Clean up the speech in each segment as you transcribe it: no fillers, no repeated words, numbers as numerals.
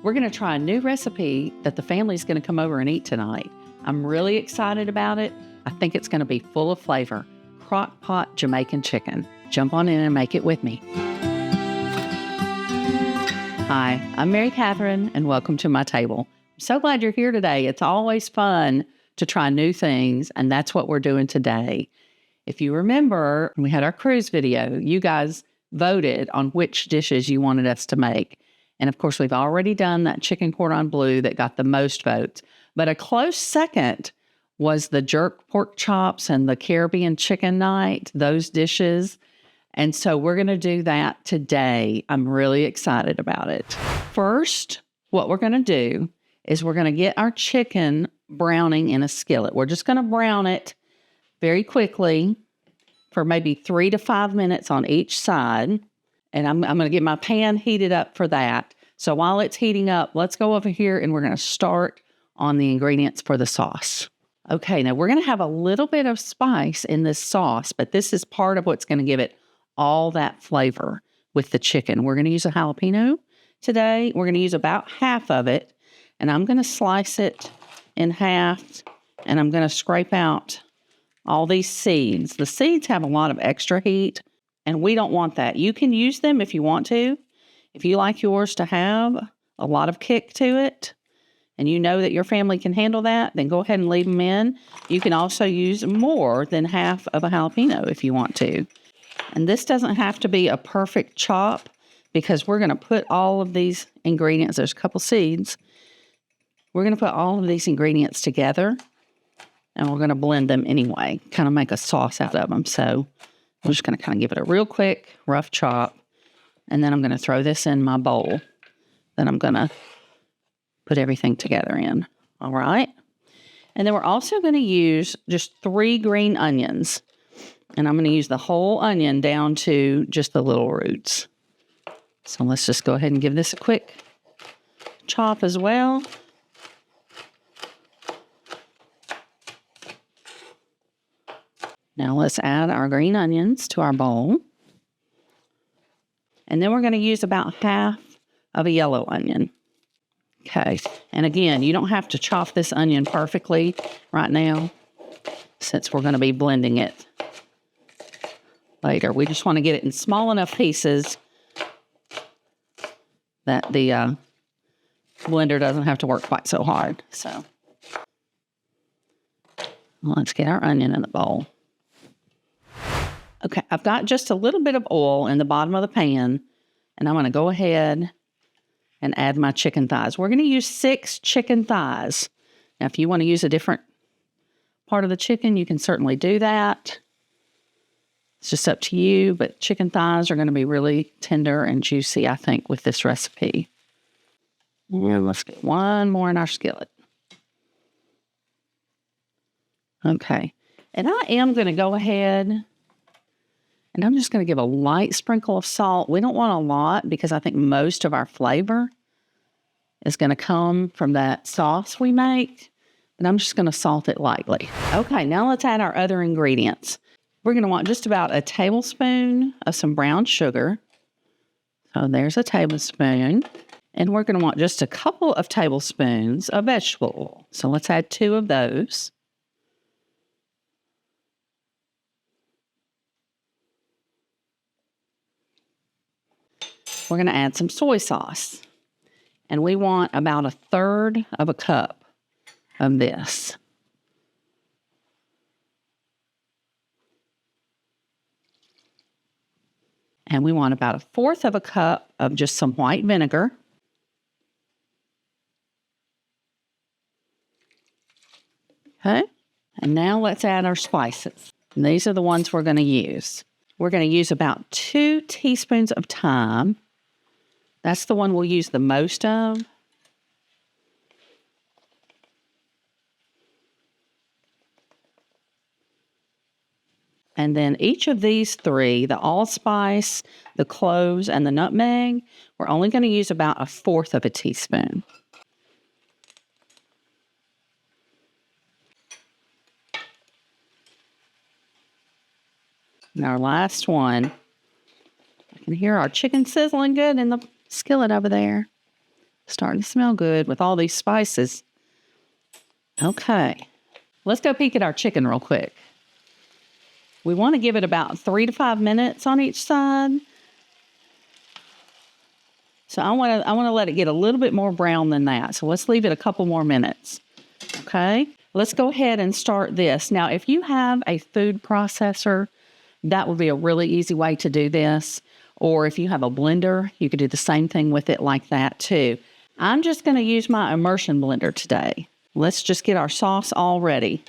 We're going to try a new recipe that the family's going to come over and eat tonight. I'm really excited about it. I think it's going to be full of flavor. Crockpot Jamaican Chicken. Jump on in and make it with me. Hi, I'm Mary Katherine, and welcome to my table. I'm so glad you're here today. It's always fun to try new things, and that's what we're doing today. If you remember, when we had our cruise video, you guys voted on which dishes you wanted us to make. And of course, we've already done that chicken cordon bleu that got the most votes. But a close second was the jerk pork chops and the Caribbean chicken night, those dishes. And so we're going to do that today. I'm really excited about it. First, what we're going to do is we're going to get our chicken browning in a skillet. We're just going to brown it very quickly for maybe 3 to 5 minutes on each side. And I'm going to get my pan heated up for that. So while it's heating up, let's go over here and we're going to start on the ingredients for the sauce. Okay, now we're going to have a little bit of spice in this sauce, but this is part of what's going to give it all that flavor with the chicken. We're going to use a jalapeno today. We're going to use about half of it, and I'm going to slice it in half, and I'm going to scrape out all these seeds. The seeds have a lot of extra heat, and we don't want that. You can use them if you want to. If you like yours to have a lot of kick to it, and you know that your family can handle that, then go ahead and leave them in. You can also use more than half of a jalapeno if you want to. And this doesn't have to be a perfect chop because we're going to put all of these ingredients. There's a couple seeds. We're going to put all of these ingredients together, and we're going to blend them anyway, kind of make a sauce out of them. So I'm just going to kind of give it a real quick, rough chop. And then I'm going to throw this in my bowl that I'm going to put everything together in. All right. And then we're also going to use just 3 green onions. And I'm going to use the whole onion down to just the little roots. So let's just go ahead and give this a quick chop as well. Now let's add our green onions to our bowl. And then we're going to use about half of a yellow onion. Okay. And again, you don't have to chop this onion perfectly right now since we're going to be blending it later. We just want to get it in small enough pieces that the blender doesn't have to work quite so hard. So let's get our onion in the bowl. Okay, I've got just a little bit of oil in the bottom of the pan, and I'm going to go ahead and add my chicken thighs. We're going to use 6 chicken thighs. Now, if you want to use a different part of the chicken, you can certainly do that. It's just up to you, but chicken thighs are going to be really tender and juicy, I think, with this recipe. And let's get one more in our skillet. Okay, and I am going to go ahead and I'm just going to give a light sprinkle of salt. We don't want a lot because I think most of our flavor is going to come from that sauce we make. And I'm just going to salt it lightly. Okay, now let's add our other ingredients. We're going to want just about a tablespoon of some brown sugar. So there's a tablespoon. And we're going to want just a couple of tablespoons of vegetable oil. So let's add 2 of those. We're going to add some soy sauce. And we want about 1/3 of a cup of this. And we want about 1/4 of a cup of just some white vinegar. Okay. And now let's add our spices. And these are the ones we're going to use. We're going to use about 2 teaspoons of thyme. That's the one we'll use the most of. And then each of these 3, the allspice, the cloves, and the nutmeg, we're only going to use about 1/4 of a teaspoon. And our last one, I can hear our chicken sizzling good in the skillet over there. Starting to smell good with all these spices. Okay. Let's go peek at our chicken real quick. We want to give it about 3 to 5 minutes on each side. So I want to let it get a little bit more brown than that. So let's leave it a couple more minutes. Okay. Let's go ahead and start this. Now, if you have a food processor, that would be a really easy way to do this. Or if you have a blender, you could do the same thing with it like that too. I'm just going to use my immersion blender today. Let's just get our sauce all ready.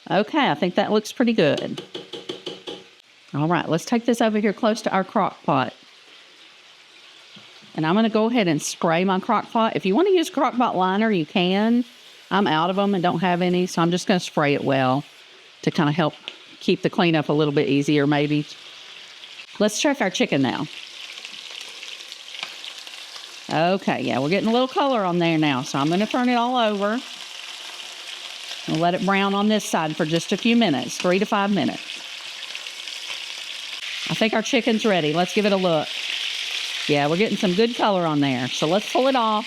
Okay, I think that looks pretty good. All right, let's take this over here close to our crock pot. And I'm going to go ahead and spray my crock pot. If you want to use crock pot liner, you can. I'm out of them and don't have any, so I'm just going to spray it well to kind of help keep the cleanup a little bit easier maybe. Let's check our chicken now. Okay, yeah, we're getting a little color on there now, so I'm going to turn it all over. We'll let it brown on this side for just a few minutes, 3 to 5 minutes. I think our chicken's ready. Let's give it a look. Yeah, we're getting some good color on there, so let's pull it off.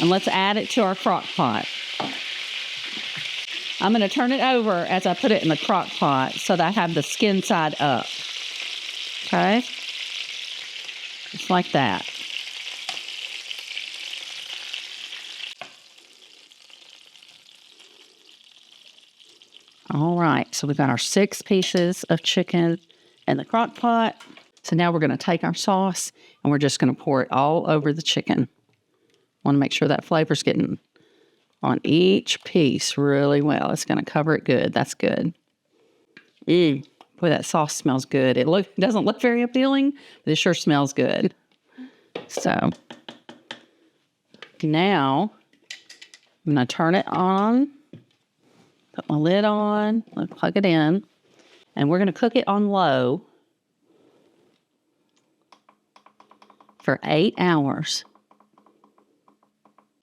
And let's add it to our crock pot. I'm going to turn it over as I put it in the crock pot so that I have the skin side up. Okay? Just like that. All right, so we've got our 6 pieces of chicken in the crock pot. So now we're going to take our sauce and we're just going to pour it all over the chicken. Want to make sure that flavor's getting on each piece really well. It's going to cover it good. That's good. Boy, that sauce smells good. It doesn't look very appealing, but it sure smells good. So now I'm going to turn it on. Put my lid on, plug it in, and we're going to cook it on low for 8 hours.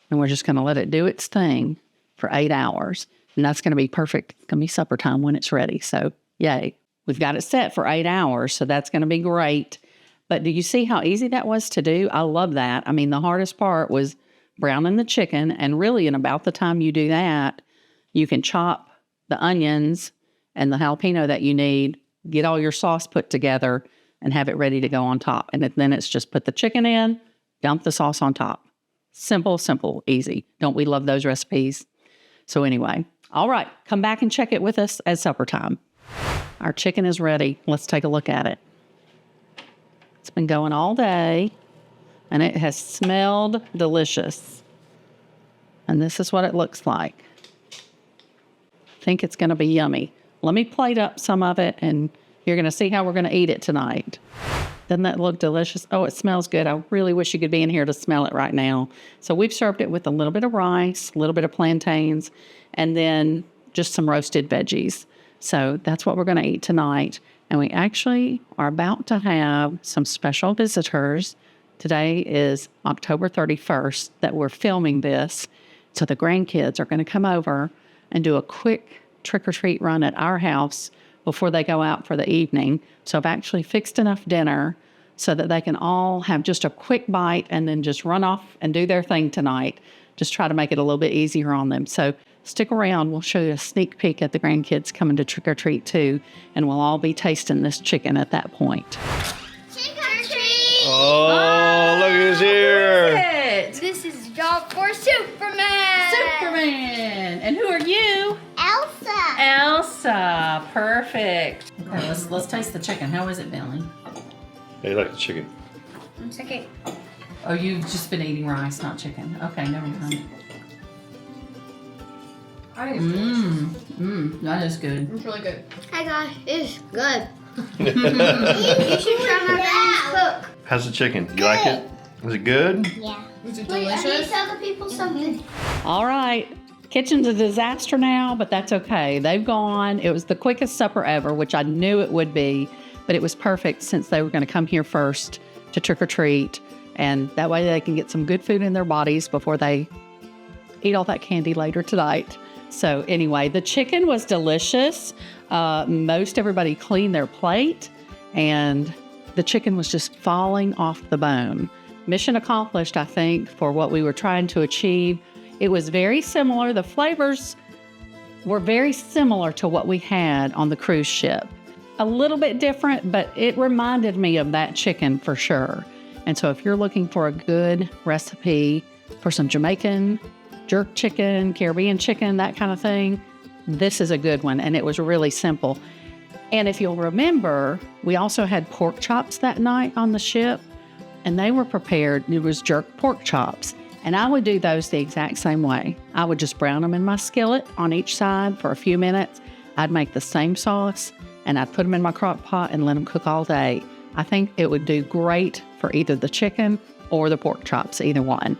And we're just going to let it do its thing for 8 hours. And that's going to be perfect. It's going to be supper time when it's ready. So, yay. We've got it set for 8 hours, so that's going to be great. But do you see how easy that was to do? I love that. I mean, the hardest part was browning the chicken, and really in about the time you do that, you can chop the onions and the jalapeno that you need, get all your sauce put together, and have it ready to go on top. And then it's just put the chicken in, dump the sauce on top. Simple, simple, easy. Don't we love those recipes? So anyway, all right, come back and check it with us at supper time. Our chicken is ready. Let's take a look at it. It's been going all day, and it has smelled delicious. And this is what it looks like. I think it's going to be yummy. Let me plate up some of it, and you're going to see how we're going to eat it tonight. Doesn't that look delicious? Oh, it smells good. I really wish you could be in here to smell it right now. So we've served it with a little bit of rice, a little bit of plantains, and then just some roasted veggies. So that's what we're going to eat tonight. And we actually are about to have some special visitors. Today is October 31st that we're filming this. So the grandkids are going to come over and do a quick trick-or-treat run at our house before they go out for the evening. So I've actually fixed enough dinner so that they can all have just a quick bite and then just run off and do their thing tonight. Just try to make it a little bit easier on them. So stick around. We'll show you a sneak peek at the grandkids coming to trick-or-treat too, and we'll all be tasting this chicken at that point. Trick-or-treat! Oh, look who's here! This is job for Superman! Superman! And who are you? Elsa! Elsa. Perfect. Okay, let's taste the chicken. How is it, Billy? Hey, you like the chicken? 1 second. Oh, you've just been eating rice, not chicken. Okay, never mind. That is good. It's really good. Hi guys, it's good. You should try my grandma's cook. How's the chicken? You like it? Was it good? Yeah. Was it Wait, I need to delicious? tell the people something. All right. Kitchen's a disaster now, but that's okay. They've gone. It was the quickest supper ever, which I knew it would be, but it was perfect since they were going to come here first to trick or treat. And that way they can get some good food in their bodies before they eat all that candy later tonight. So anyway, the chicken was delicious. Most everybody cleaned their plate, and the chicken was just falling off the bone. Mission accomplished, I think, for what we were trying to achieve. It was very similar. The flavors were very similar to what we had on the cruise ship. A little bit different, but it reminded me of that chicken for sure. And so if you're looking for a good recipe for some Jamaican jerk chicken, Caribbean chicken, that kind of thing, this is a good one. And it was really simple. And if you'll remember, we also had pork chops that night on the ship, and they were prepared. It was jerk pork chops. And I would do those the exact same way. I would just brown them in my skillet on each side for a few minutes. I'd make the same sauce, and I'd put them in my crock pot and let them cook all day. I think it would do great for either the chicken or the pork chops, either one.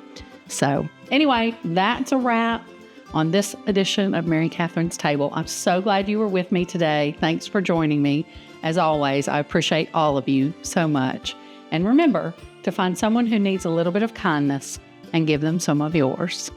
So anyway, that's a wrap on this edition of Mary Katherine's Table. I'm so glad you were with me today. Thanks for joining me. As always, I appreciate all of you so much. And remember to find someone who needs a little bit of kindness and give them some of yours.